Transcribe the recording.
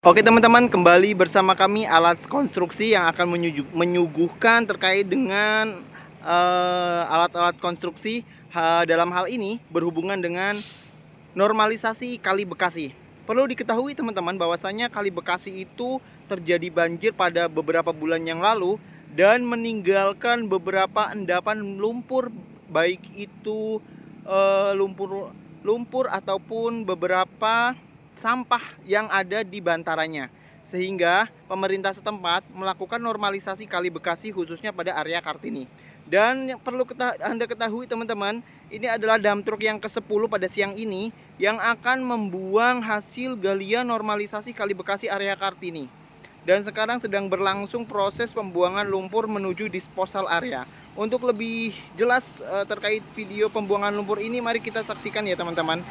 Oke teman-teman, kembali bersama kami alat konstruksi yang akan menyuguhkan terkait dengan alat-alat konstruksi dalam hal ini berhubungan dengan normalisasi Kali Bekasi. Perlu diketahui teman-teman bahwasanya Kali Bekasi itu terjadi banjir pada beberapa bulan yang lalu dan meninggalkan beberapa endapan lumpur, baik itu lumpur ataupun beberapa sampah yang ada di bantaranya, sehingga pemerintah setempat melakukan normalisasi Kali Bekasi khususnya pada area Kartini. Dan yang perlu Anda ketahui teman-teman, ini adalah dump truck yang ke-10 pada siang ini yang akan membuang hasil galian normalisasi Kali Bekasi area Kartini. Dan sekarang sedang berlangsung proses pembuangan lumpur menuju disposal area. Untuk lebih jelas terkait video pembuangan lumpur ini, mari kita saksikan ya teman-teman.